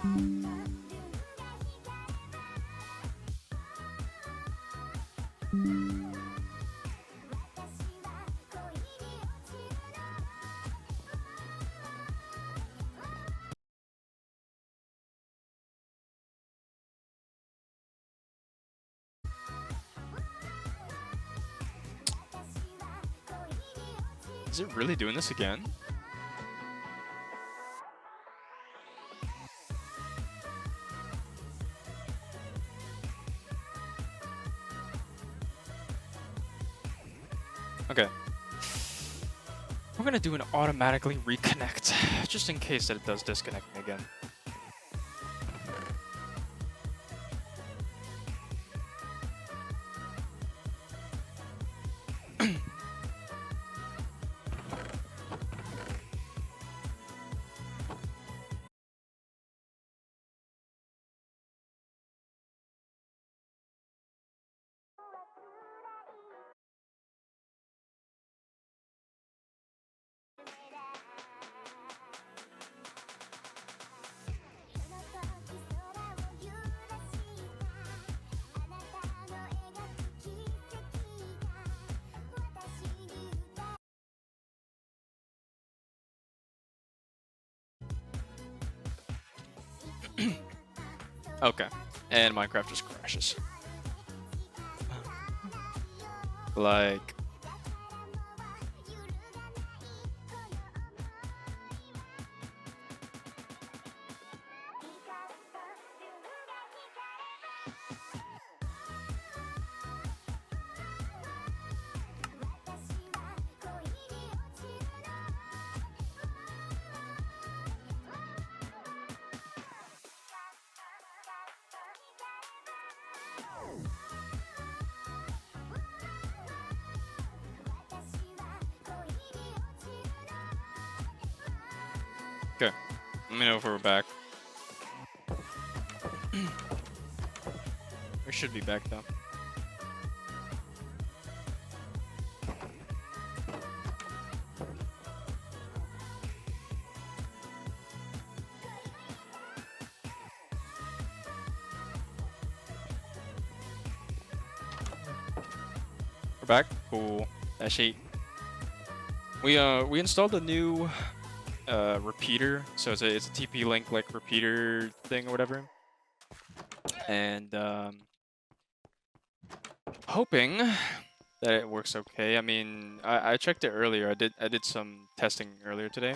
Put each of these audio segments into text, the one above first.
Is it really doing this again? Okay. We're gonna do an automatically reconnect, just in case that it does disconnect me again. Okay, and Minecraft just crashes. Like... Okay, let me know if we're back. We should be back though. We're back. Cool. Actually, we installed a new repeater. So it's a TP-Link like repeater thing or whatever. And hoping that it works okay. I mean, I checked it earlier. I did some testing earlier today,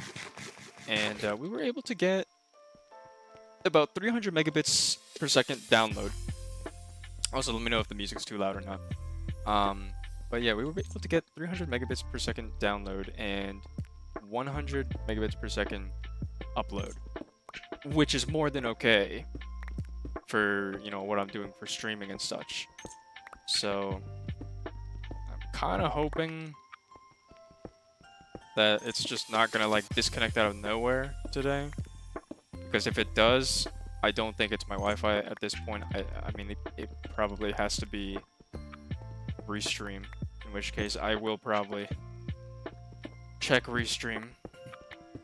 and we were able to get about 300 megabits per second download. Also, let me know if the music's too loud or not. But yeah, we were able to get 300 megabits per second download and 100 megabits per second upload, which is more than okay for, you know, what I'm doing for streaming and such. So I'm kind of hoping that it's just not gonna like disconnect out of nowhere today, because if it does, I don't think it's my Wi-Fi at this point. I mean, it probably has to be Restream, in which case I will probably check Restream.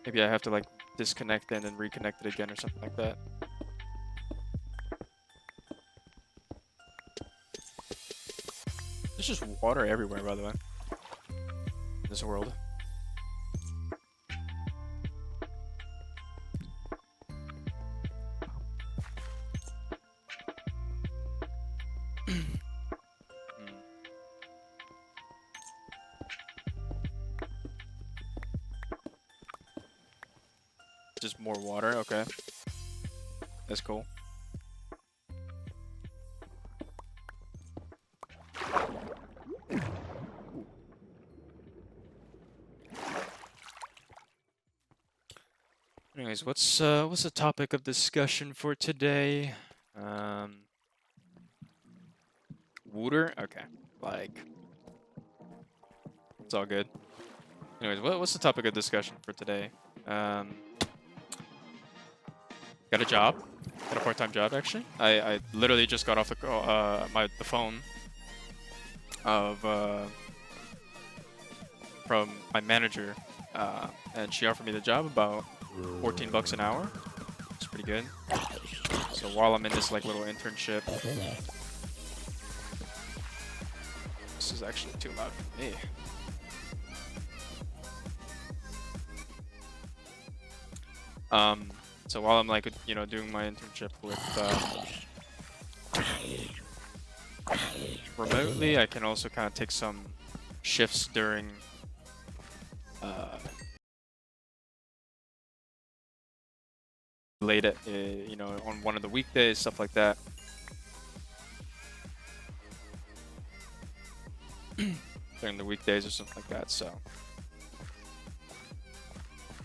Maybe I have to like disconnect and then reconnect it again or something like that. There's just water everywhere, by the way, in this world. Just more water, okay. That's cool. Anyways, what's the topic of discussion for today? Water? Okay. Like, it's all good. Anyways, what's the topic of discussion for today? Got a job. Got a part-time job, actually. I literally just got off the call, the phone of from my manager, and she offered me the job about 14 bucks an hour. It's pretty good. So while I'm in this like little internship, this is actually too loud for me. So while I'm like, you know, doing my internship with remotely, I can also kind of take some shifts during late at, you know, on one of the weekdays, stuff like that. During the weekdays or something like that, so.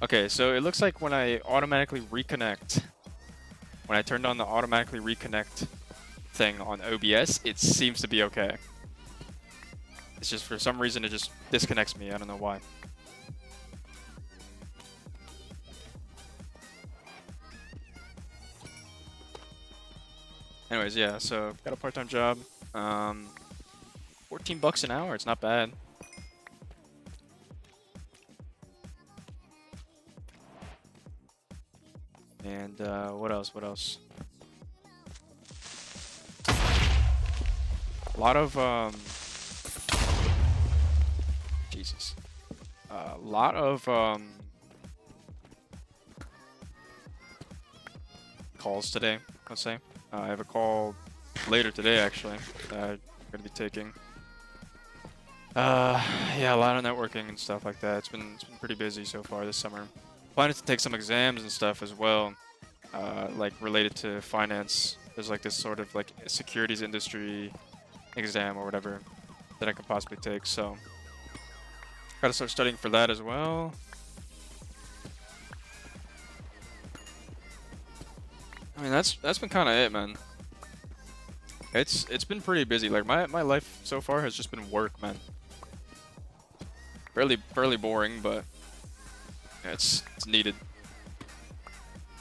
Okay, so it looks like when I automatically reconnect, when I turned on the automatically reconnect thing on OBS, it seems to be okay. It's just for some reason it just disconnects me. I don't know why. Anyways, yeah, so got a part-time job. 14 bucks an hour, it's not bad. And what else? What else? A lot of Jesus. A lot of calls today, let's say. I have a call later today actually that I'm gonna be taking. Yeah, a lot of networking and stuff like that. It's been pretty busy so far this summer. Planning to take some exams and stuff as well, like related to finance. There's like this sort of like securities industry exam or whatever that I could possibly take. So gotta start studying for that as well. I mean that's been kind of it, man. It's been pretty busy. Like my life so far has just been work, man. Fairly boring, but yeah, it's needed.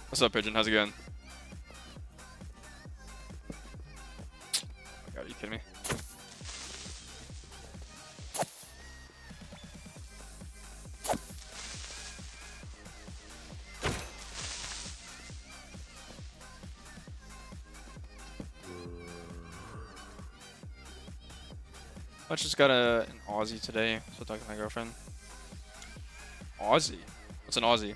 What's up, Pigeon? How's it going? God, are you kidding me? I just got an Aussie today, so talking to my girlfriend. Aussie? What's an Aussie?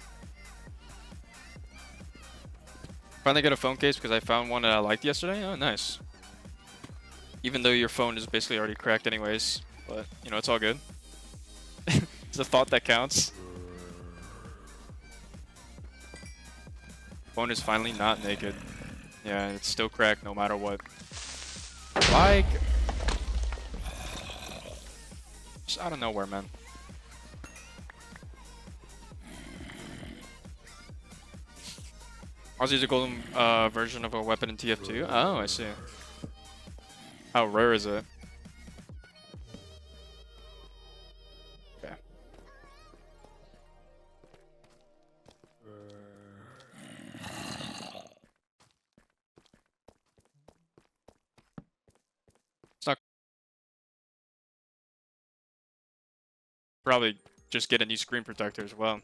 Finally got a phone case because I found one that I liked yesterday. Oh, nice. Even though your phone is basically already cracked anyways, but you know, it's all good. It's the thought that counts. Phone is finally not naked. Yeah, it's still cracked no matter what. Like, just out of nowhere, man. Aussie's a golden version of a weapon in TF2. Oh, I see. How rare is it? Okay. It's not. Probably just get a new screen protector as well.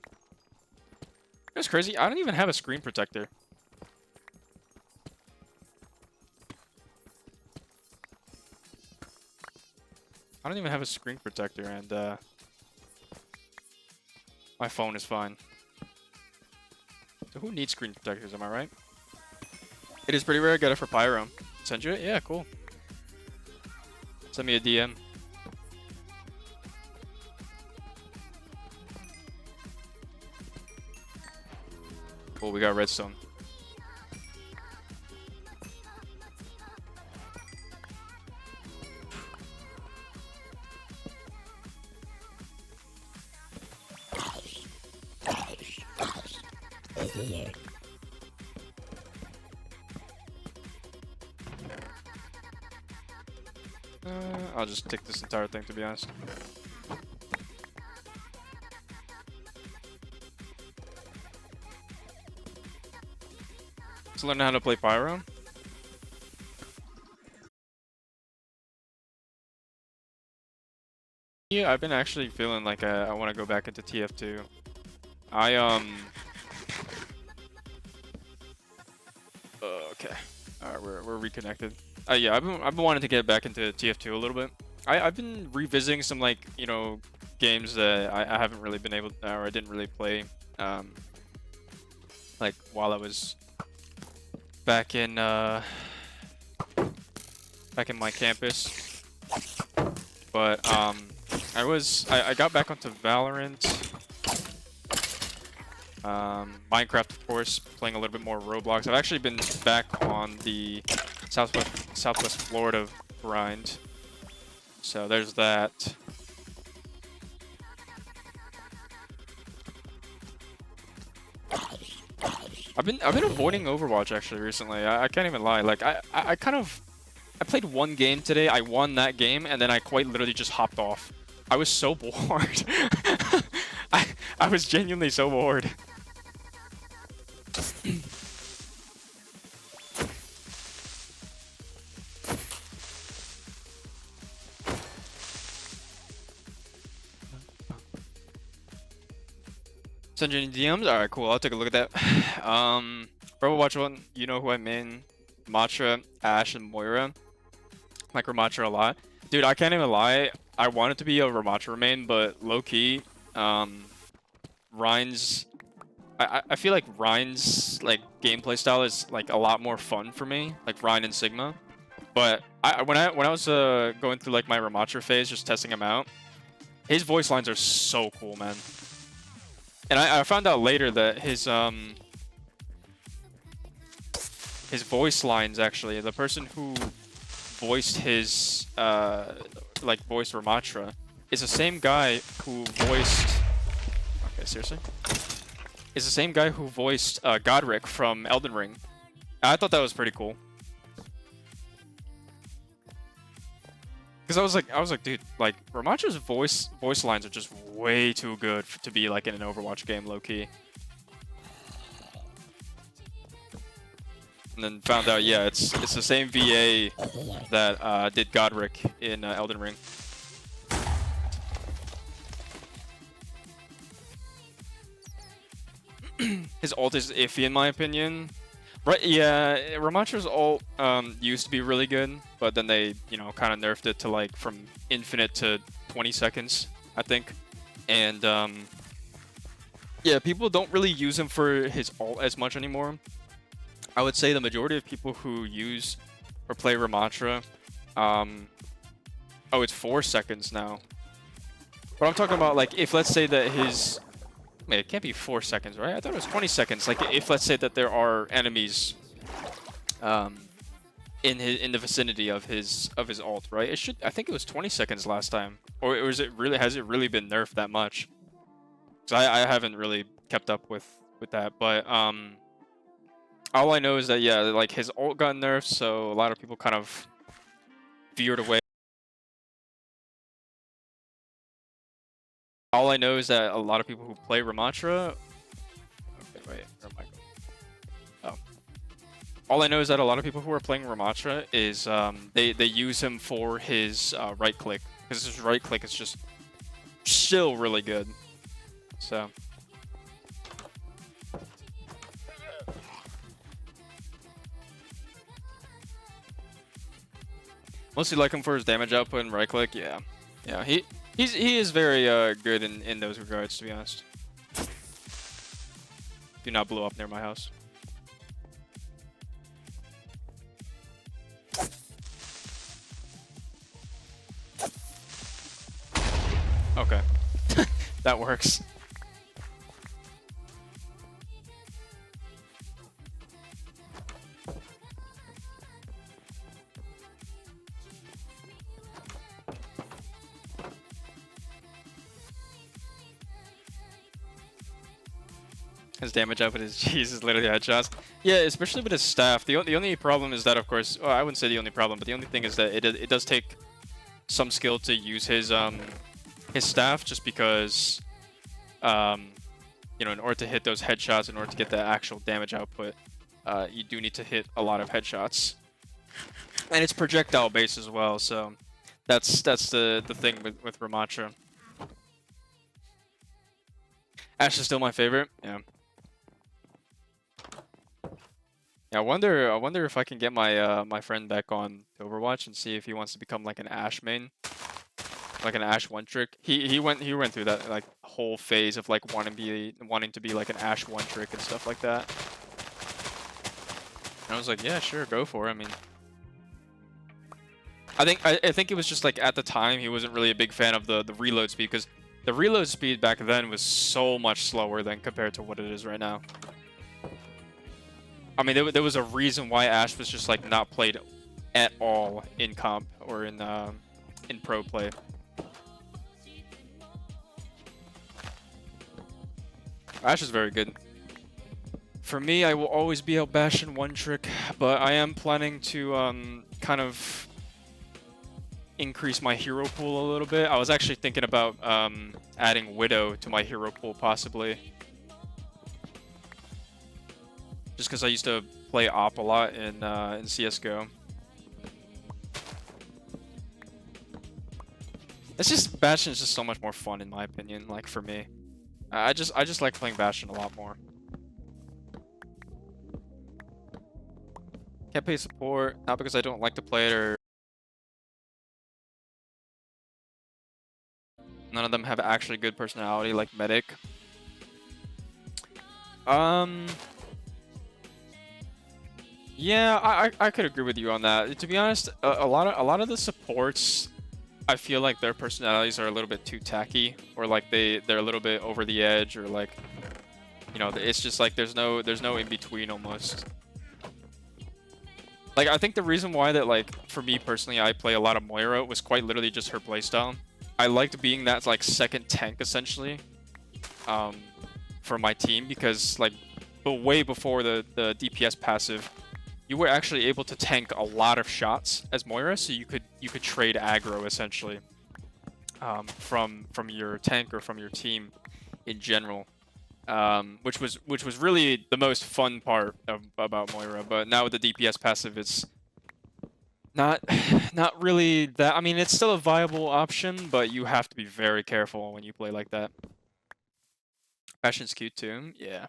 It's crazy. I don't even have a screen protector. I don't even have a screen protector, and my phone is fine. So who needs screen protectors, am I right? It is pretty rare. Get it for Pyro. Send you it? Yeah, cool. Send me a DM. Cool, we got redstone. I'll just take this entire thing, to be honest. Just learning how to play Pyro. Yeah, I've been actually feeling like I want to go back into TF2. Okay. Alright, we're reconnected. Yeah, I've been wanting to get back into TF2 a little bit. I've been revisiting some like, you know, games that I haven't really been able or I didn't really play like while I was back in my campus. But I got back onto Valorant. Minecraft, of course, playing a little bit more Roblox. I've actually been back on the Southwest Florida grind. So there's that. I've been avoiding Overwatch actually recently. I can't even lie. Like I played one game today. I won that game, and then I quite literally just hopped off. I was so bored. I was genuinely so bored. Send you any DMs? Alright, cool. I'll take a look at that. Overwatch 1, you know who I mean. Ramattra, Ashe, and Moira. Like Ramattra a lot. Dude, I can't even lie. I wanted to be a Ramattra main, but low-key, Rein's... I feel like Rein's like gameplay style is like a lot more fun for me, like Rein and Sigma. But when I was going through like my Ramattra phase, just testing him out, his voice lines are so cool, man. And I found out later that his voice lines actually, the person who voiced his like voiced Ramattra is the same guy who voiced. Okay, seriously. Is the same guy who voiced Godric from Elden Ring. I thought that was pretty cool. Because I was like, dude, like Ramattra's voice lines are just way too good to be like in an Overwatch game, low key. And then found out, yeah, it's the same VA that did Godric in Elden Ring. His ult is iffy in my opinion. Right, yeah, Ramattra's ult used to be really good, but then they, you know, kind of nerfed it to like from infinite to 20 seconds, I think. And yeah, people don't really use him for his ult as much anymore. I would say the majority of people who use or play Ramattra, oh, it's 4 seconds now. But I'm talking about like if let's say that his wait, it can't be 4 seconds, right? I thought it was 20 seconds. Like, if let's say that there are enemies, in the vicinity of his ult, right? It should. I think it was 20 seconds last time, or is it really? Has it really been nerfed that much? Because I haven't really kept up with that. But all I know is that yeah, like his ult got nerfed, so a lot of people kind of veered away. All I know is that a lot of people who play Ramattra. Okay, wait, where am I going? Oh. All I know is that a lot of people who are playing Ramattra is they use him for his right click, because his right click is just still really good. So. Mostly like him for his damage output and right click, yeah. Yeah, he is very good in those regards, to be honest. Do not blow up near my house. Okay. That works. His damage output is Jesus, literally headshots. Yeah, especially with his staff. The only problem is that, of course, well, I wouldn't say the only problem, but the only thing is that it does take some skill to use his staff, just because you know, in order to hit those headshots, in order to get the actual damage output, you do need to hit a lot of headshots, and it's projectile based as well. So that's the thing with Ramattra. Ashe is still my favorite. Yeah. I wonder if I can get my my friend back on to Overwatch and see if he wants to become like an Ashe main, like an Ashe one trick. He went through that like whole phase of like wanting to be like an Ashe one trick and stuff like that. And I was like, yeah, sure, go for it. I mean, I think it was just like at the time he wasn't really a big fan of the reload speed, because the reload speed back then was so much slower than compared to what it is right now. I mean, there was a reason why Ashe was just like not played at all in comp or in pro play. Ashe is very good. For me, I will always be out Bastion one trick, but I am planning to kind of increase my hero pool a little bit. I was actually thinking about adding Widow to my hero pool possibly. Just because I used to play Op a lot in CSGO. It's just Bastion is just so much more fun in my opinion. Like for me, I just like playing Bastion a lot more. Can't play support, not because I don't like to play it or none of them have actually good personality like Medic. Yeah, I could agree with you on that. To be honest, a lot of the supports, I feel like their personalities are a little bit too tacky, or like they're a little bit over the edge, or like, you know, it's just like there's no in between almost. Like I think the reason why that, like, for me personally I play a lot of Moira was quite literally just her playstyle. I liked being that like second tank essentially for my team, because like way before the DPS passive, you were actually able to tank a lot of shots as Moira, so you could trade aggro essentially from your tank or from your team in general, which was really the most fun part about Moira. But now with the DPS passive, it's not really that. I mean, it's still a viable option, but you have to be very careful when you play like that. Bastion's cute too, yeah.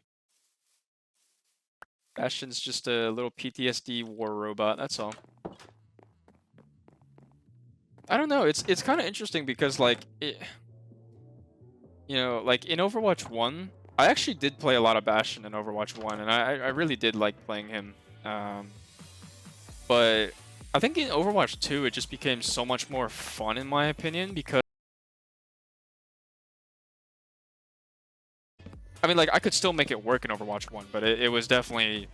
Bastion's just a little PTSD war robot, that's all. I don't know, it's kind of interesting because like you know, like in Overwatch 1, I actually did play a lot of Bastion in Overwatch 1, and I really did like playing him. But I think in Overwatch 2 it just became so much more fun in my opinion, because I mean, like, I could still make it work in Overwatch 1, but it was definitely...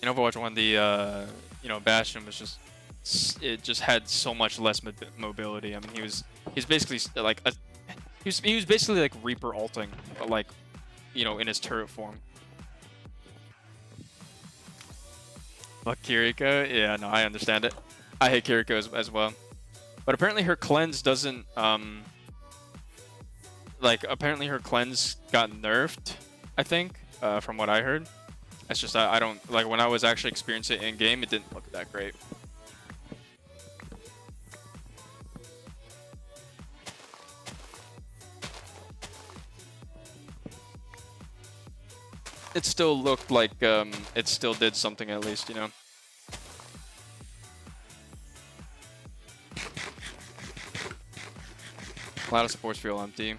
In Overwatch 1, the, you know, Bastion was just... It just had so much less mobility. I mean, he's basically, like, he was basically, like, Reaper ulting, but, like, you know, in his turret form. Fuck Kiriko? Yeah, no, I understand it. I hate Kiriko as well. But apparently her cleanse doesn't, like, apparently her cleanse got nerfed, I think, from what I heard. It's just I don't, like, when I was actually experiencing it in game, it didn't look that great. It still looked like it still did something at least, you know. A lot of supports feel empty.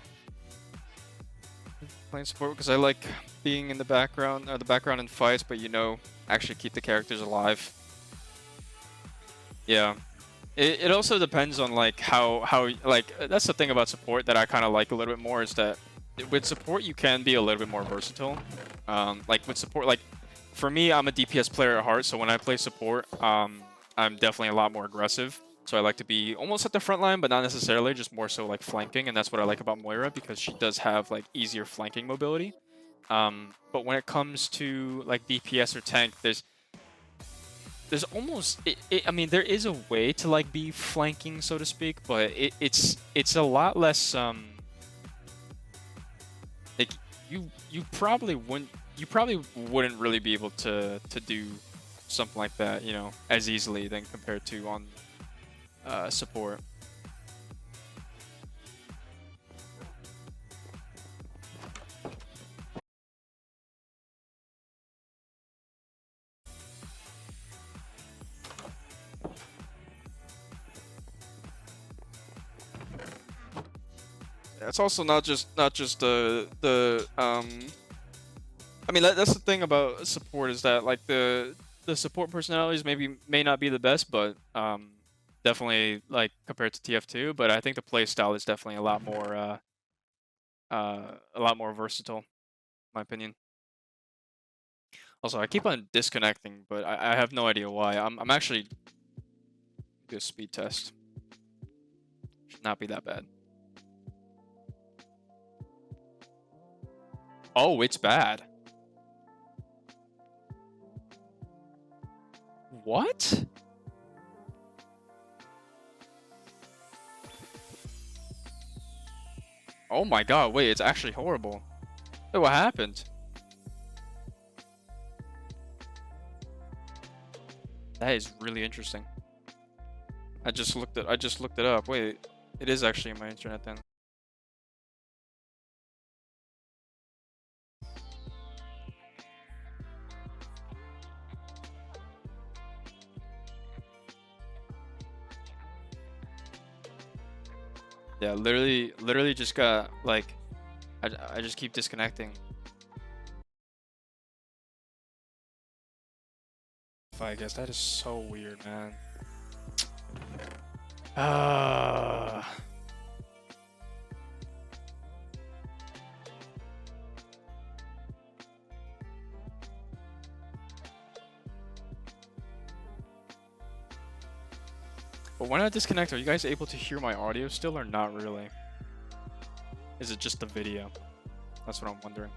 Playing support because I like being in the background in fights, but you know, actually keep the characters alive. Yeah. It also depends on like how like that's the thing about support that I kind of like a little bit more, is that with support you can be a little bit more versatile. Like with support, like for me, I'm a DPS player at heart, so when I play support, I'm definitely a lot more aggressive. So I like to be almost at the front line, but not necessarily, just more so like flanking, and that's what I like about Moira, because she does have like easier flanking mobility. But when it comes to like DPS or tank, there's almost I mean, there is a way to like be flanking, so to speak, but it's a lot less like you probably wouldn't really be able to do something like that, you know, as easily than compared to on support. it's also not just the I mean that's the thing about support is that like the support personalities may not be the best, but definitely like compared to TF2, but I think the play style is definitely a lot more versatile, in my opinion. Also, I keep on disconnecting, but I have no idea why. I'm actually do a speed test. Should not be that bad. Oh, it's bad. What? Oh my god, wait, it's actually horrible. Wait, what happened? That is really interesting. I just looked it up. Wait, it is actually in my internet then. Yeah, literally just got like I just keep disconnecting. I guess that is so weird, man. But when I disconnect, are you guys able to hear my audio still or not really? Is it just the video? That's what I'm wondering.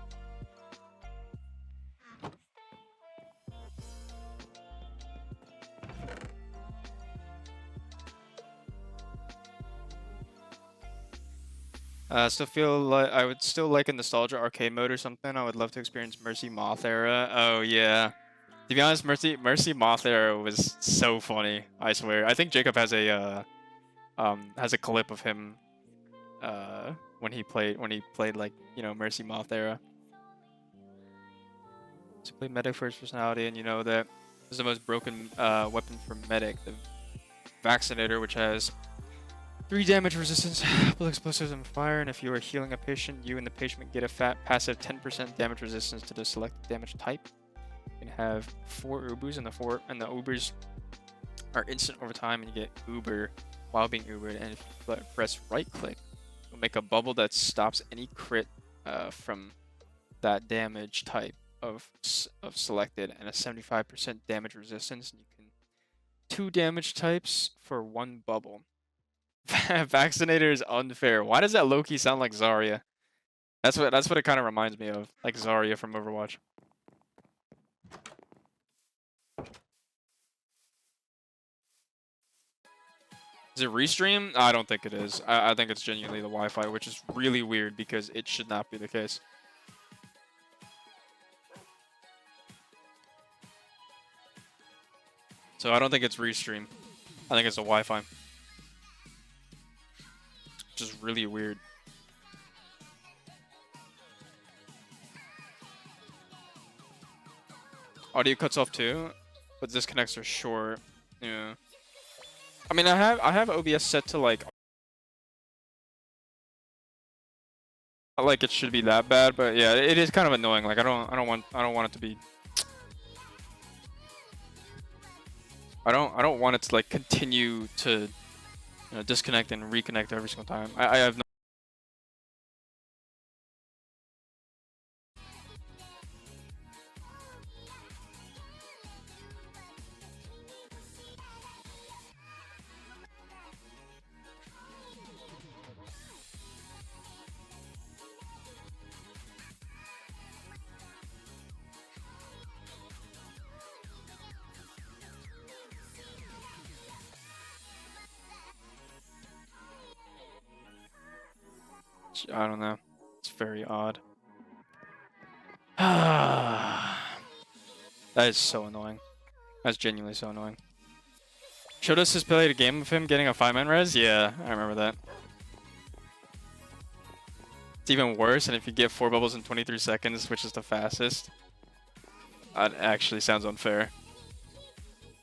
I still feel like I would still like a nostalgia arcade mode or something. I would love to experience Mercy Moth era. Oh yeah. To be honest, Mercy Moth era was so funny. I swear. I think Jacob has a clip of him when he played like, you know, Mercy Moth era. To play Medic for his personality, and you know that is the most broken weapon for Medic, the Vaccinator, which has 3 damage resistance, both explosives and fire, and if you are healing a patient, you and the patient get a fat passive 10% damage resistance to the selected damage type. You can have 4 Ubers, and the Ubers are instant over time, and you get Uber while being Ubered. And if you press right click, you'll make a bubble that stops any crit from that damage type of selected, and a 75% damage resistance. And you can 2 damage types for 1 bubble. Vaccinator is unfair. Why does that low-key sound like Zarya? That's what it kind of reminds me of, like Zarya from Overwatch. Is it restream? I don't think it is. I think it's genuinely the Wi-Fi, which is really weird because it should not be the case. So I don't think it's restream. I think it's a Wi-Fi. Which is really weird. Audio cuts off too, but disconnects are short. Yeah. I mean, I have OBS set to like not like it should be that bad, but yeah, it is kind of annoying. Like I don't want it to be. I don't want it to like continue to, you know, disconnect and reconnect every single time. I have no. I don't know. It's very odd. That is so annoying. That's genuinely so annoying. Shodos has played a game of him getting a 5-man res? Yeah, I remember that. It's even worse, and if you get 4 bubbles in 23 seconds, which is the fastest, that actually sounds unfair.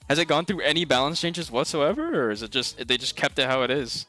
Has it gone through any balance changes whatsoever, or is it just they just kept it how it is?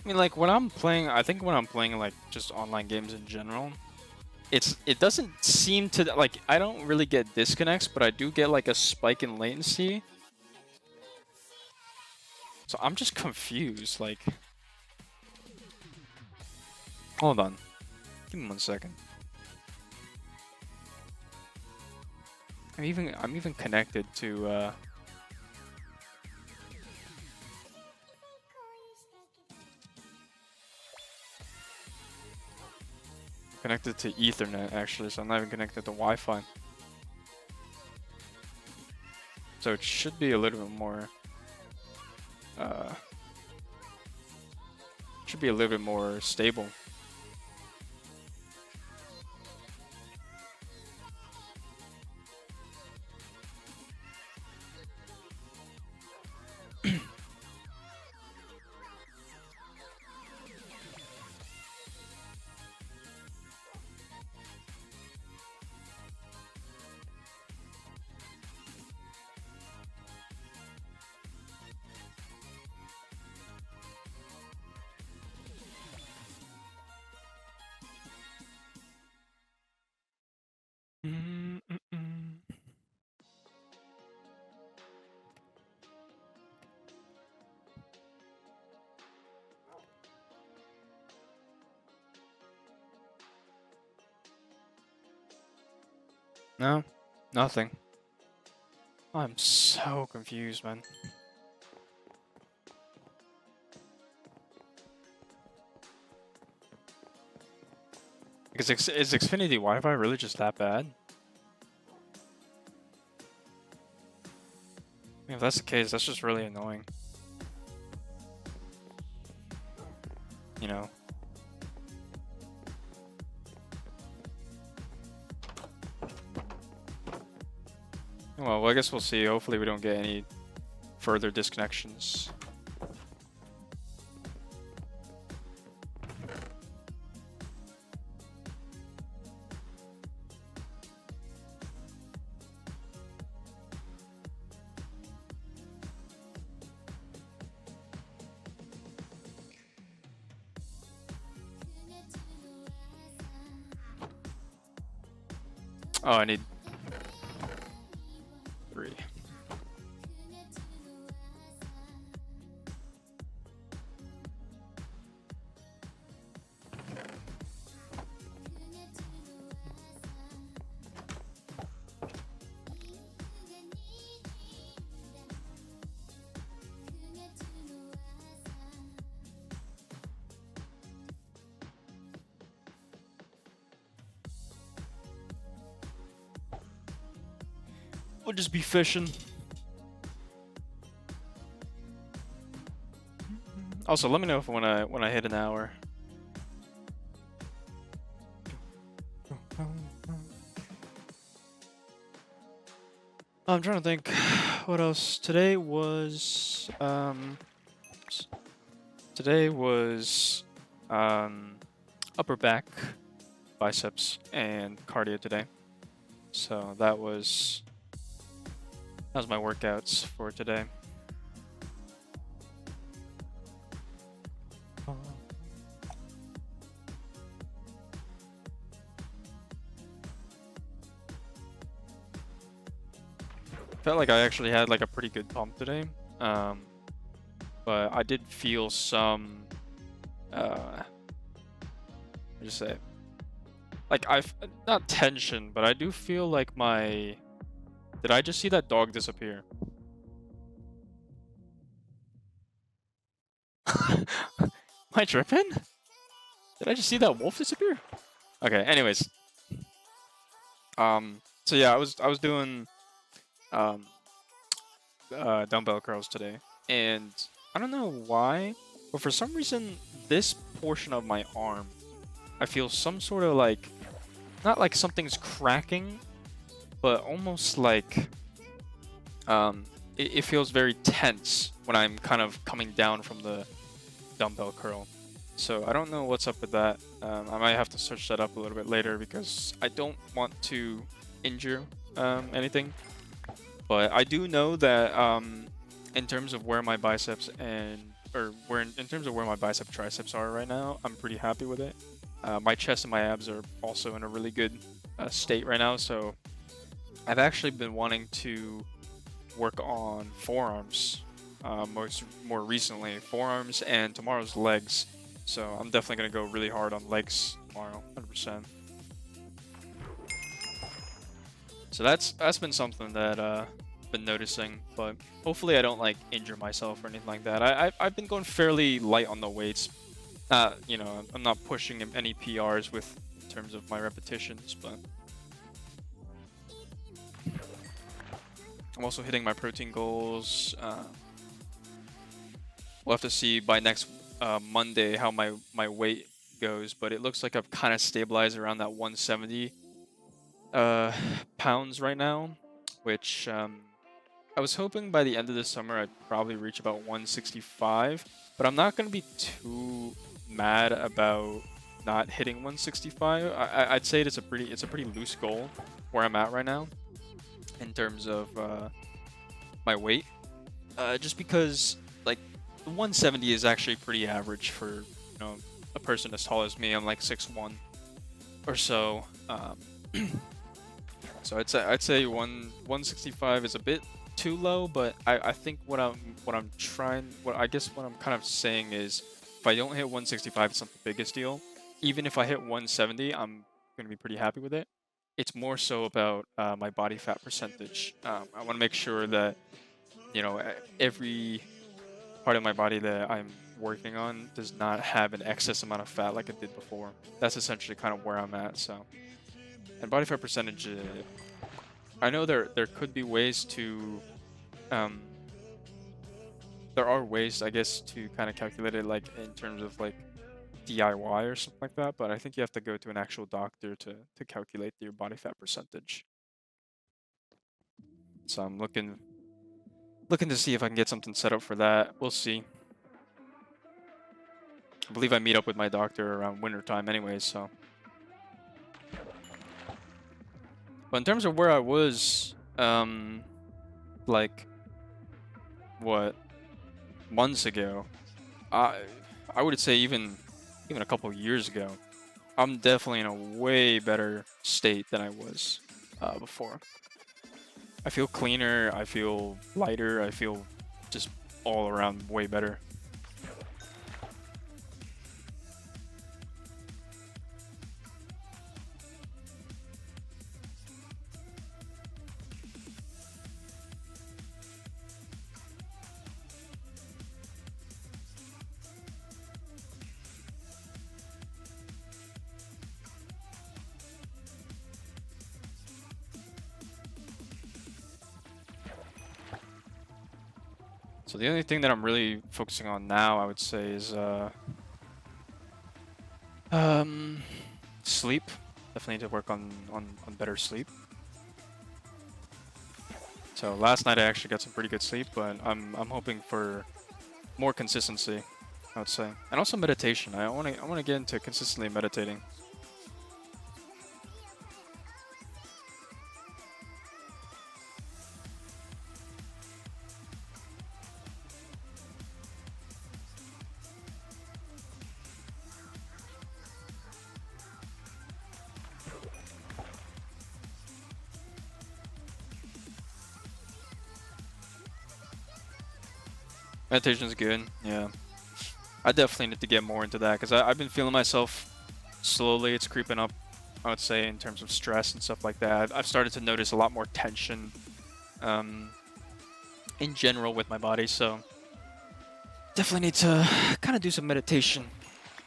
I mean, like when I'm playing, I think when I'm playing like just online games in general, it doesn't seem to like I don't really get disconnects, but I do get like a spike in latency. So I'm just confused. Like, hold on, give me 1 second. I'm even connected to connected to Ethernet actually, so I'm not even connected to Wi-Fi. So it should be a little bit more uh should be a little bit more stable. No, nothing. I'm so confused, man. Because is Xfinity Wi-Fi really just that bad? I mean, if that's the case, that's just really annoying. You know? Well, I guess we'll see. Hopefully we don't get any further disconnections. Oh, I need 3. We'll just be fishing. Also, let me know if when I hit an hour. I'm trying to think what else. Today was upper back, biceps, and cardio today. So that was my workouts for today. Felt like I actually had like a pretty good pump today, but I did feel some, just say, like not tension, but I do feel like my. Did I just see that dog disappear? Am I tripping? Did I just see that wolf disappear? Okay. Anyways, so yeah, I was doing dumbbell curls today, and I don't know why, but for some reason, this portion of my arm, I feel some sort of like, not like something's cracking, but almost like it feels very tense when I'm kind of coming down from the dumbbell curl. So I don't know what's up with that. I might have to search that up a little bit later because I don't want to injure anything. But I do know that in terms of where my biceps and or where in terms of where my bicep triceps are right now, I'm pretty happy with it. My chest and my abs are also in a really good state right now, so I've actually been wanting to work on forearms more recently, forearms and tomorrow's legs. So I'm definitely gonna go really hard on legs tomorrow, 100%. So that's been something that been noticing, but hopefully I don't like injure myself or anything like that. I've been going fairly light on the weights. You know, I'm not pushing any PRs with in terms of my repetitions, but I'm also hitting my protein goals. We'll have to see by next Monday how my weight goes, but it looks like I've kind of stabilized around that 170 pounds right now, which I was hoping by the end of the summer I'd probably reach about 165, but I'm not gonna be too mad about not hitting 165. I'd say it's a pretty loose goal where I'm at right now in terms of my weight, just because like the 170 is actually pretty average for a person as tall as me. I'm like 6'1" or so. So I'd say 165 is a bit too low, but I think what I'm trying what I guess what I'm kind of saying is if I don't hit 165, it's not the biggest deal. Even if I hit 170, I'm gonna be pretty happy with it. It's more so about my body fat percentage. I want to make sure that every part of my body that I'm working on does not have an excess amount of fat like it did before. That's essentially kind of where I'm at. So, and body fat percentage, I know there could be ways to, um, there are ways I guess to kind of calculate it like in terms of like DIY or something like that. But I think you have to go to an actual doctor to calculate your body fat percentage. So I'm looking to see if I can get something set up for that. We'll see. I believe I meet up with my doctor around winter time anyways, so. But in terms of where I was, like, what, months ago, I I would say even a couple years ago, I'm definitely in a way better state than I was before. I feel cleaner, I feel lighter, I feel just all around way better. So the only thing that I'm really focusing on now, I would say, is um, sleep. Definitely need to work on better sleep. So last night I actually got some pretty good sleep, but I'm hoping for more consistency, I would say, and also meditation. I want to get into consistently meditating. Meditation is good. Yeah, I definitely need to get more into that because I've been feeling myself slowly. It's creeping up, I would say, in terms of stress and stuff like that. I've started to notice a lot more tension, um, in general with my body. So definitely need to kind of do some meditation.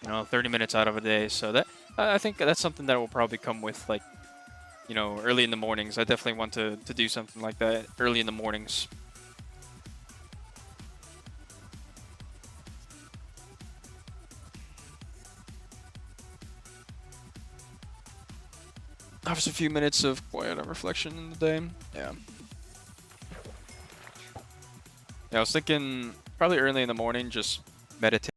30 minutes out of a day. So that I think that's something that will probably come with like early in the mornings. I definitely want to do something like that early in the mornings. Have just a few minutes of quiet and reflection in the day. Yeah. Yeah, I was thinking probably early in the morning, just meditate.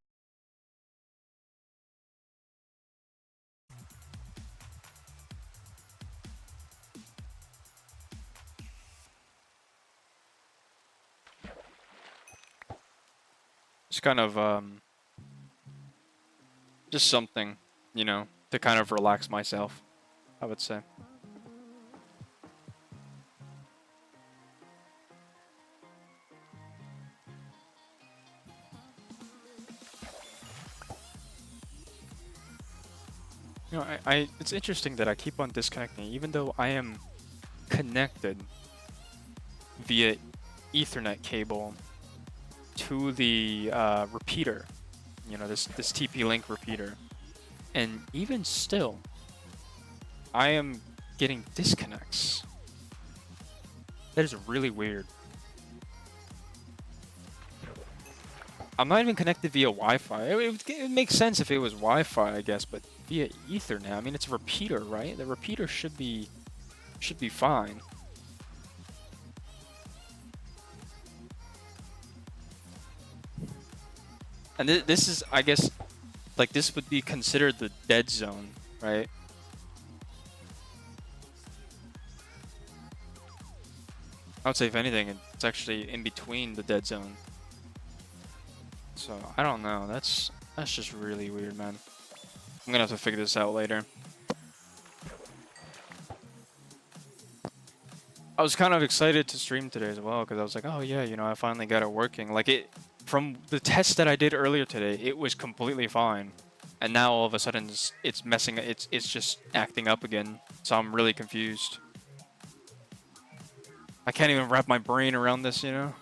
It's kind of just something, you know, to kind of relax myself, I would say. You know, it's interesting that I keep on disconnecting, even though I am connected via Ethernet cable to the repeater. You know, this TP-Link repeater, and even still, I am getting disconnects. That is really weird. I'm not even connected via Wi-Fi. It makes sense if it was Wi-Fi, I guess, but via Ethernet. I mean, it's a repeater, right? The repeater should be fine. And this is, I guess, like this would be considered the dead zone, right? I would say if anything, it's actually in between the dead zone. So I don't know. That's just really weird, man. I'm gonna have to figure this out later. I was kind of excited to stream today as well because I was like, oh yeah, you know, I finally got it working. Like it, from the test that I did earlier today, it was completely fine, and now all of a sudden it's messing. It's just acting up again. So I'm really confused. I can't even wrap my brain around this, you know.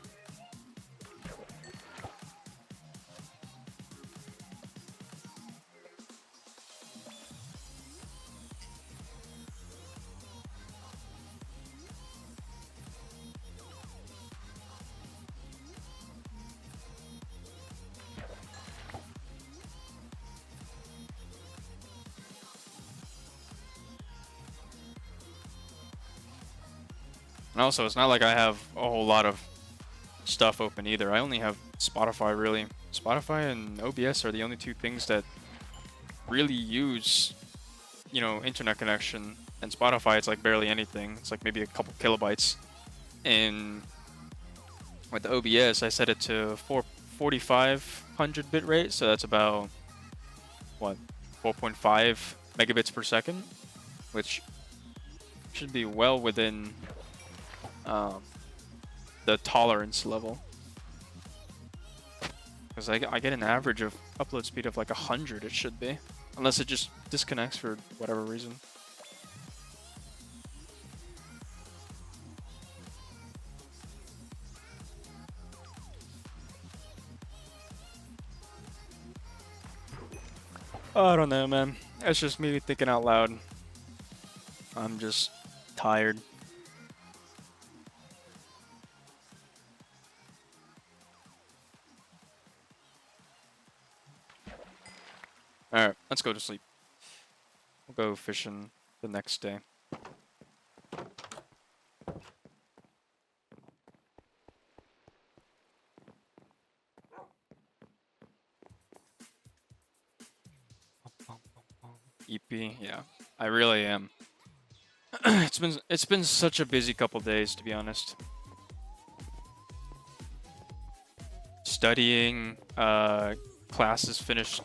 And also, it's not like I have a whole lot of stuff open either. I only have Spotify, really. Spotify and OBS are the only two things that really use, you know, internet connection. And Spotify, it's like barely anything. It's like maybe a couple kilobytes. And with the OBS, I set it to 4500 bit rate, so that's about, what, 4.5 megabits per second, which should be well within the tolerance level. Because I get an average of upload speed of like 100, it should be. Unless it just disconnects for whatever reason. I don't know, man. That's just me thinking out loud. I'm just tired. Alright, let's go to sleep. We'll go fishing the next day. EP, yeah. I really am. It's been such a busy couple days, to be honest. Studying, classes finished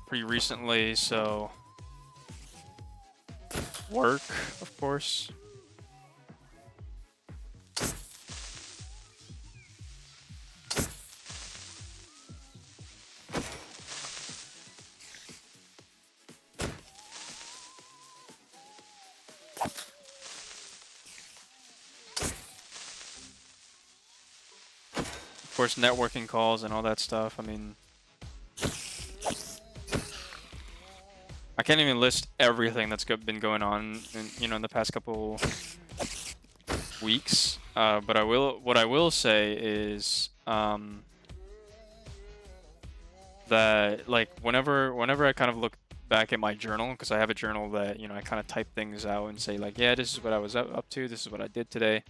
pretty recently, so work, of course. Of course, networking calls and all that stuff. I mean, I can't even list everything that's been going on, in the past couple weeks. But I will. What I will say is that, like, whenever I kind of look back at my journal, because I have a journal that I kind of type things out and say like, yeah, this is what I was up to. This is what I did today.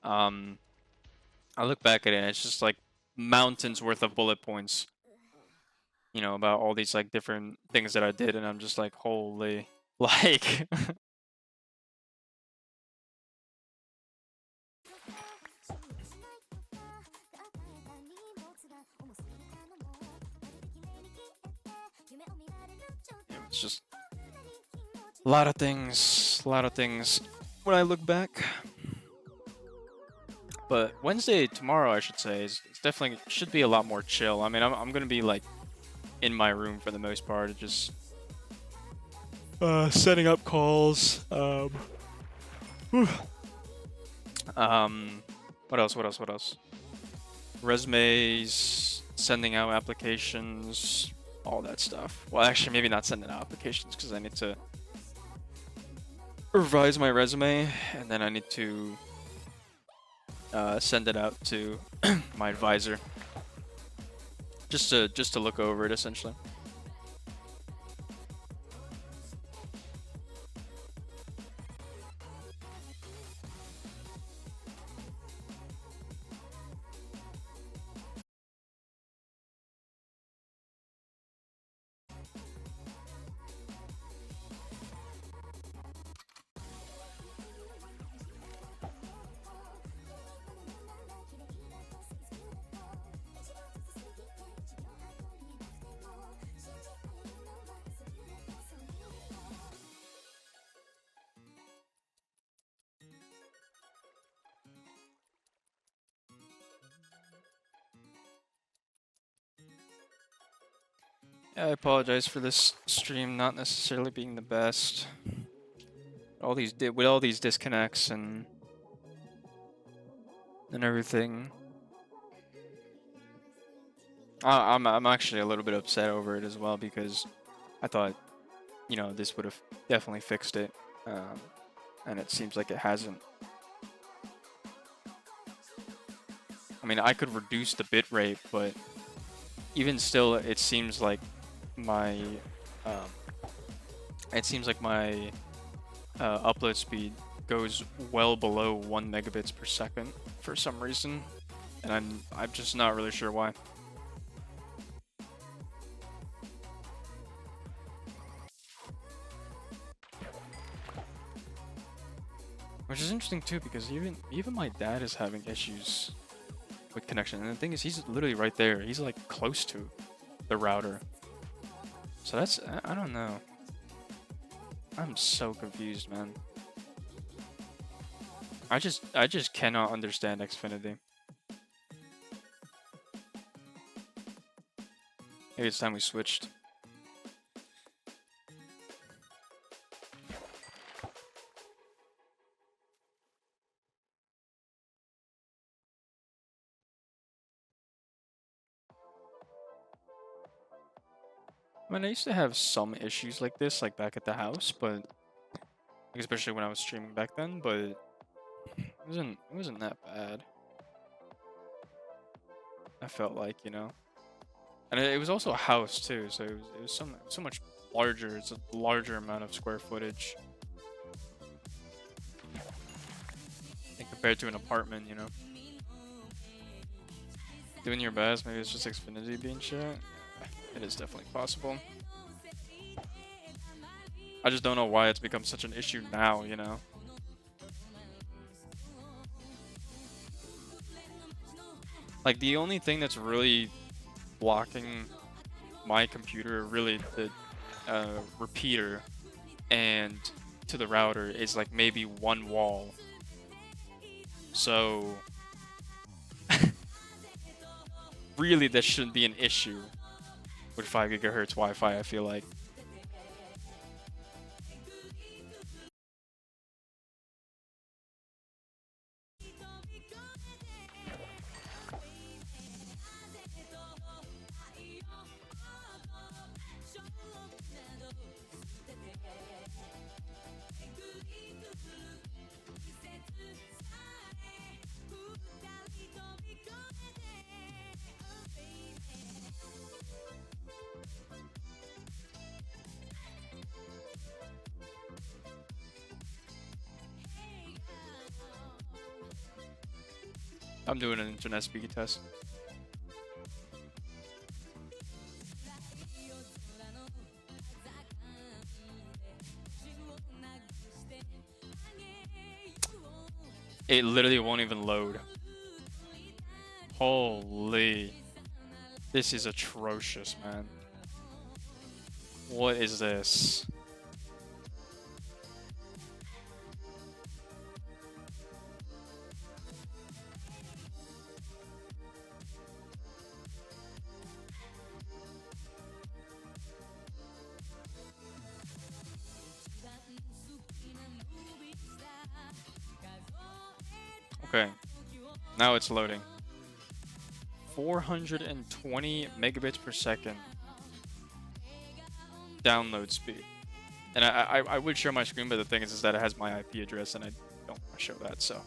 I look back at it and it's just like mountains worth of bullet points, about all these like different things that I did, and I'm just like, holy, like. It's just a lot of things, when I look back. But Wednesday, tomorrow, I should say, is it's definitely should be a lot more chill. I mean, I'm gonna be like in my room for the most part, just setting up calls. Whew. What else? What else? What else? Resumes, sending out applications, all that stuff. Well, actually, maybe not sending out applications because I need to revise my resume, and then I need to send it out to my advisor just to look over it essentially. I apologize for this stream not necessarily being the best. With all these disconnects and everything. I'm actually a little bit upset over it as well because I thought, you know, this would have definitely fixed it, and it seems like it hasn't. I mean, I could reduce the bitrate, but even still, it seems like my upload speed goes well below 1 megabits per second for some reason, and I'm just not really sure why. Which is interesting too, because even my dad is having issues with connection, and the thing is, he's literally right there. He's like close to the router. So that's, I don't know. I'm so confused, man. I just cannot understand Xfinity. Maybe it's time we switched. I mean, I used to have some issues like this, like back at the house, but especially when I was streaming back then, but it wasn't that bad. I felt like, you know, and it was also a house too, so it was so much larger. It's a larger amount of square footage, and compared to an apartment, you know. Doing your best, maybe it's just Xfinity being shit. It is definitely possible. I just don't know why it's become such an issue now, you know? Like, the only thing that's really blocking my computer, really the repeater and to the router, is like maybe one wall. So, really, that shouldn't be an issue with 5 gigahertz Wi-Fi, I feel like. I'm doing an internet speed test. It literally won't even load. Holy. This is atrocious, man. What is this? Okay, now it's loading. 420 megabits per second download speed. And I would share my screen, but the thing is that it has my IP address, and I don't want to show that. So,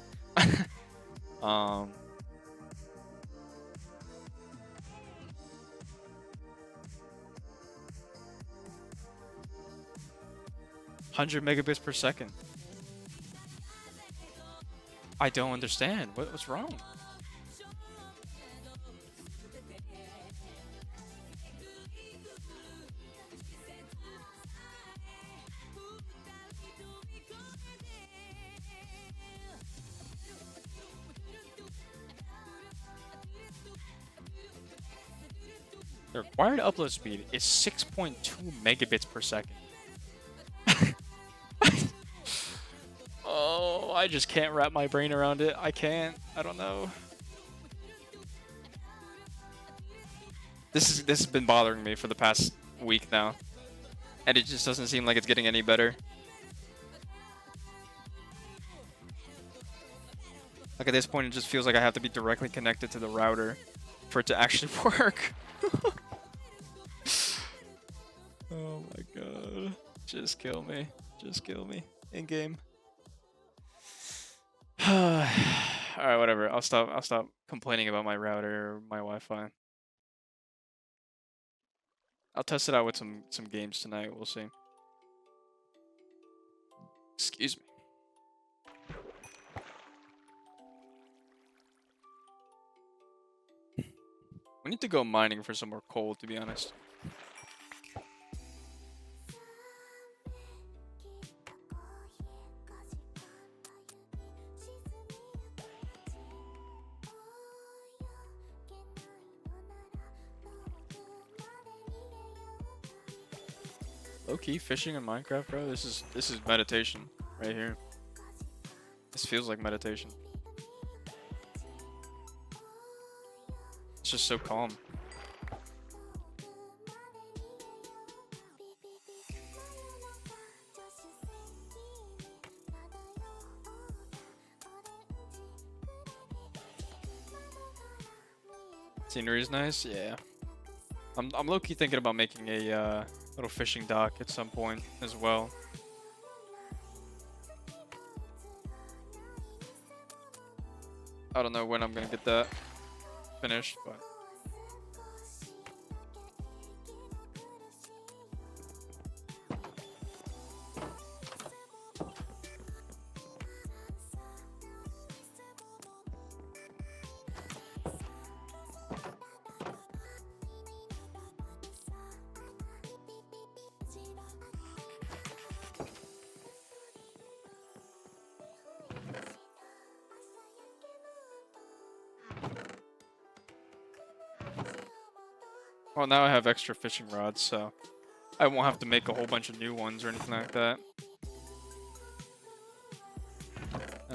100 megabits per second. I don't understand. What's wrong? The required upload speed is 6.2 megabits per second. Oh, I just can't wrap my brain around it. I can't. I don't know. This has been bothering me for the past week now, and it just doesn't seem like it's getting any better. Like at this point, it just feels like I have to be directly connected to the router for it to actually work. Oh my god. Just kill me. Just kill me. In game. Alright, whatever. I'll stop complaining about my router or my Wi-Fi. I'll test it out with some games tonight. We'll see. Excuse me. We need to go mining for some more coal, to be honest. Low-key fishing in Minecraft, bro. This is meditation right here. This feels like meditation. It's just so calm. Scenery is nice, yeah. I'm low-key thinking about making a little fishing dock at some point as well. I don't know when I'm gonna get that finished, but well, now I have extra fishing rods, so I won't have to make a whole bunch of new ones or anything like that.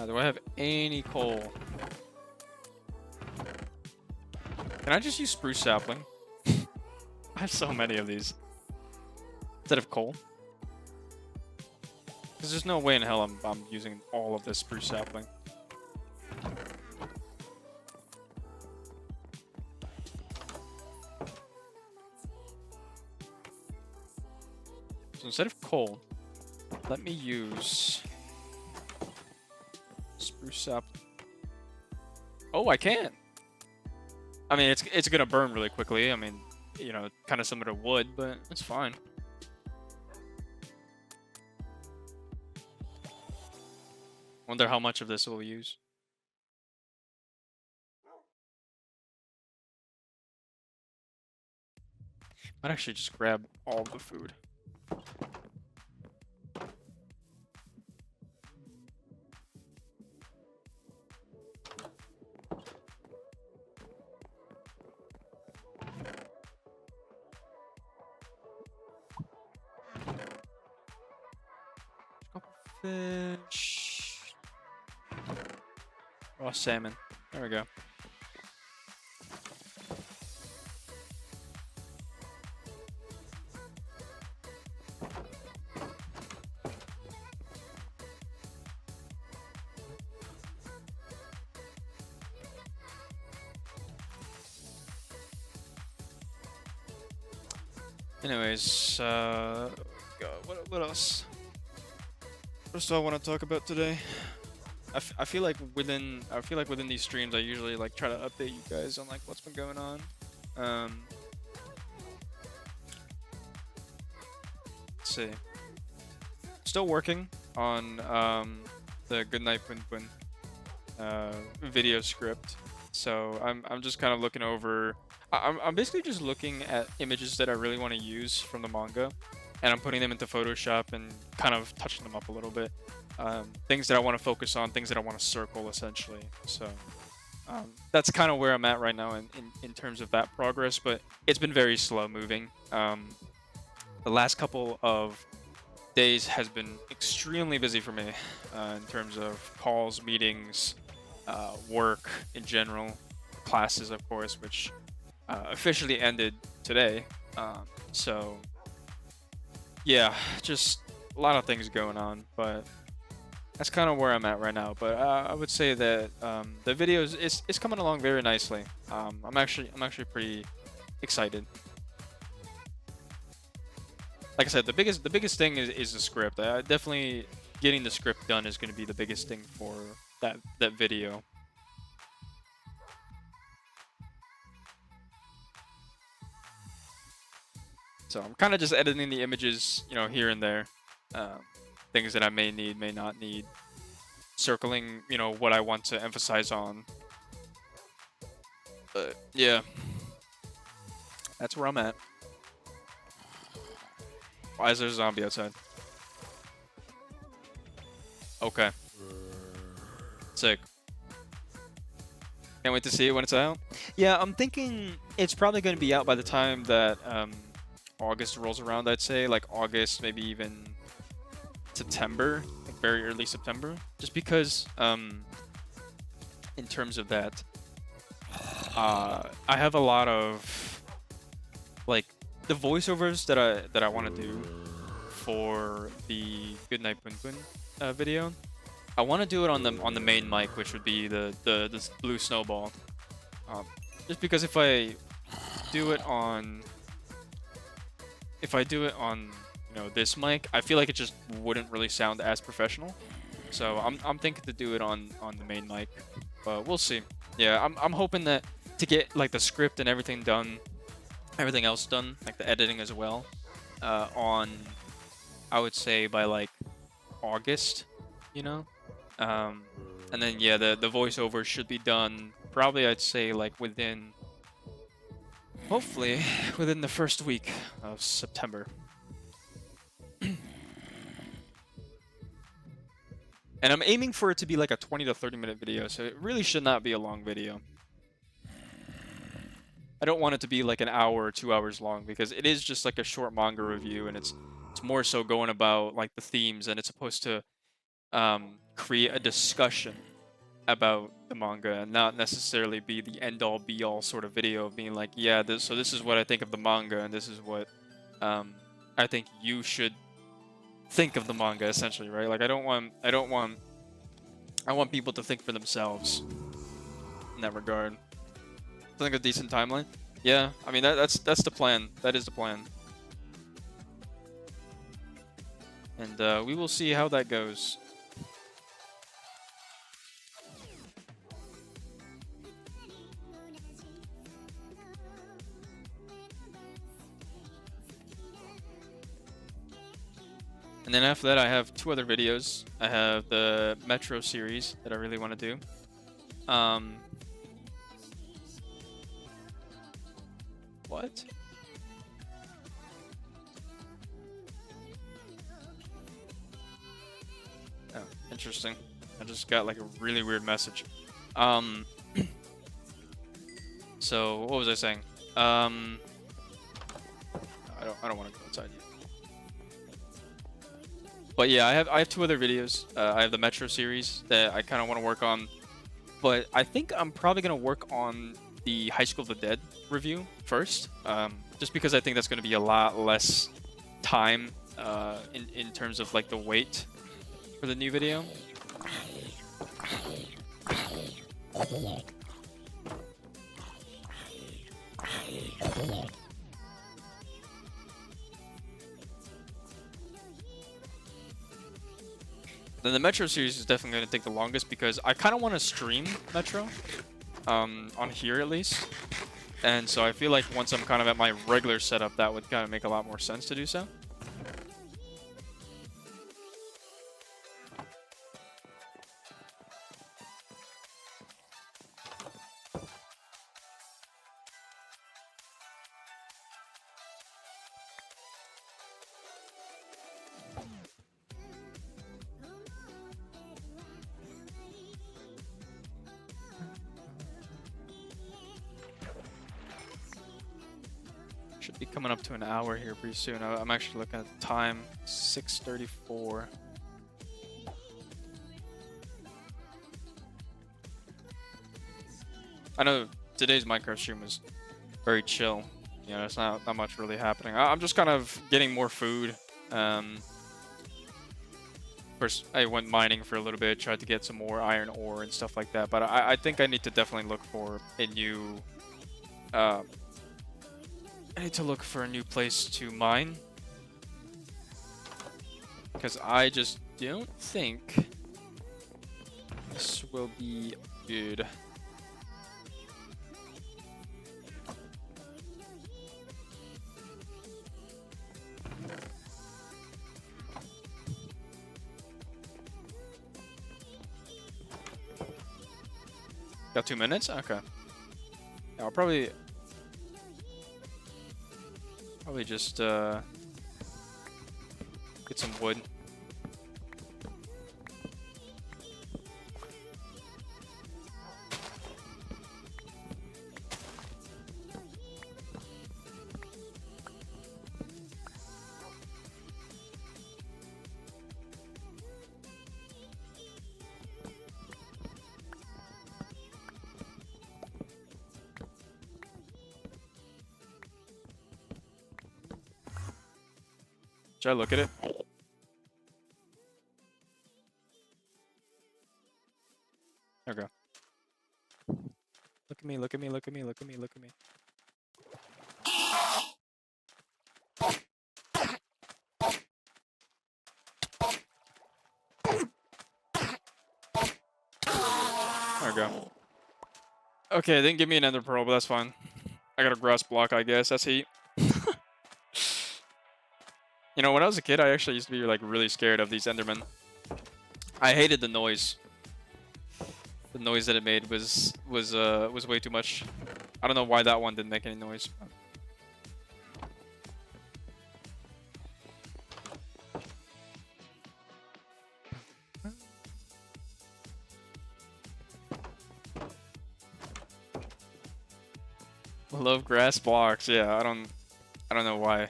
Do I have any coal? Can I just use spruce sapling? I have so many of these. Instead of coal. Because there's no way in hell I'm using all of this spruce sapling. So instead of coal, let me use spruce sap. Oh, I can. I mean, it's gonna burn really quickly. I mean, you know, kind of similar to wood, but it's fine. Wonder how much of this we'll use. Might actually just grab all the food. fish. Raw salmon. There we go. Anyways, what else? What else do I want to talk about today? I feel like within these streams I usually like try to update you guys on like what's been going on. Let's see. Still working on the Goodnight Pun video script. So I'm just kind of looking over. I'm basically just looking at images that I really want to use from the manga, and I'm putting them into Photoshop and kind of touching them up a little bit. Things that I want to focus on, things that I want to circle, essentially. So that's kind of where I'm at right now in terms of that progress, but it's been very slow moving. The last couple of days has been extremely busy for me in terms of calls, meetings, work in general, classes, of course, which officially ended today. So yeah, just a lot of things going on, but that's kind of where I'm at right now. But I would say that the videos is coming along very nicely. I'm actually pretty excited. Like I said, the biggest thing is the script. Definitely getting the script done is going to be the biggest thing for that video. So I'm kind of just editing the images, here and there. Things that I may need, may not need. Circling, what I want to emphasize on. But yeah, that's where I'm at. Why is there a zombie outside? Okay. Sick. Can't wait to see it when it's out. Yeah, I'm thinking it's probably going to be out by the time that August rolls around, I'd say. Like August, maybe even September. Like very early September. Just because, in terms of that, I have a lot of, like, the voiceovers that I want to do for the Goodnight Pun Pun video. I want to do it on the main mic, which would be the blue snowball. Just because if I do it on this mic, I feel like it just wouldn't really sound as professional. So I'm thinking to do it on the main mic, but we'll see. Yeah, I'm hoping that to get like the script and everything done, everything else done, like the editing as well, on, I would say by like August, and then yeah, the voiceover should be done probably, I'd say, like hopefully within the first week of September. And I'm aiming for it to be like a 20 to 30 minute video, so it really should not be a long video. I don't want it to be like an hour or 2 hours long, because it is just like a short manga review, and it's more so going about like the themes, and it's supposed to create a discussion about the manga and not necessarily be the end-all be-all sort of video of being like, yeah, this is what I think of the manga, and this is what I think you should think of the manga, essentially, right? Like I want people to think for themselves in that regard. I think a decent timeline. Yeah, I mean that's the plan. That is the plan. And we will see how that goes. And then after that, I have 2 other videos. I have the Metro series that I really want to do. What? Oh, interesting. I just got like a really weird message. So what was I saying? I don't want to go outside yet. But yeah, I have two other videos. I have the Metro series that I kind of want to work on, but I think I'm probably gonna work on the High School of the Dead review first, just because I think that's gonna be a lot less time in terms of like the wait for the new video. Then the Metro series is definitely going to take the longest because I kind of want to stream Metro, on here at least. And so I feel like once I'm kind of at my regular setup, that would kind of make a lot more sense to do so. Should be coming up to an hour here pretty soon. I'm actually looking at the time, 6:34. I know today's Minecraft stream was very chill. You know, there's not much really happening. I'm just kind of getting more food. First, I went mining for a little bit, tried to get some more iron ore and stuff like that. But I think I need to definitely look for a new... I need to look for a new place to mine. Because I just don't think this will be good. Got 2 minutes? Okay. Yeah, I'll probably just get some wood. Should I look at it? Okay. Look at me, look at me, look at me, look at me, look at me. There we go. Okay, they didn't give me an ender pearl, but that's fine. I got a grass block, I guess. That's heat. You know, when I was a kid, I actually used to be like really scared of these Endermen. I hated the noise. The noise that it made was way too much. I don't know why that one didn't make any noise. Love grass blocks. Yeah, I don't know why.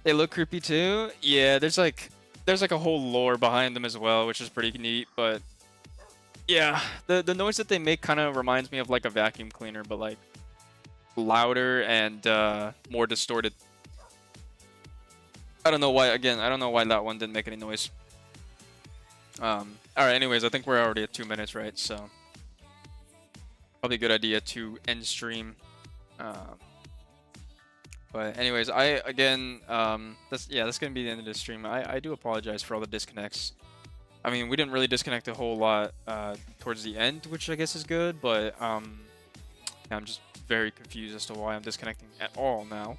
They look creepy too. Yeah, there's like a whole lore behind them as well, which is pretty neat. But yeah, the noise that they make kind of reminds me of like a vacuum cleaner, but like louder and more distorted. I don't know why. Again, I don't know why that one didn't make any noise. All right. Anyways, I think we're already at 2 minutes, right? So probably a good idea to end stream. But anyways, that's gonna be the end of this stream. I do apologize for all the disconnects. I mean, we didn't really disconnect a whole lot towards the end, which I guess is good. But I'm just very confused as to why I'm disconnecting at all now.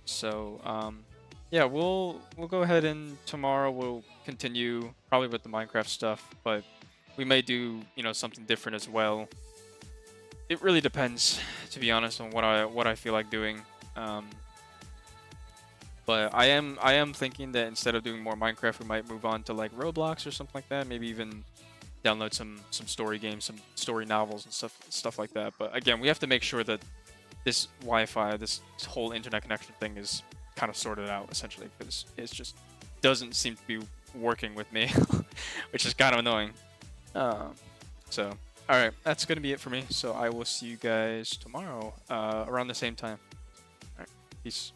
So yeah, we'll go ahead and tomorrow we'll continue probably with the Minecraft stuff, but we may do something different as well. It really depends, to be honest, on what I feel like doing. But I am thinking that instead of doing more Minecraft, we might move on to like Roblox or something like that. Maybe even download some story games, some story novels and stuff like that. But again, we have to make sure that this Wi-Fi, this whole internet connection thing is kind of sorted out essentially, because it's just doesn't seem to be working with me, which is kind of annoying. So, all right, that's gonna be it for me. So I will see you guys tomorrow around the same time. All right, peace.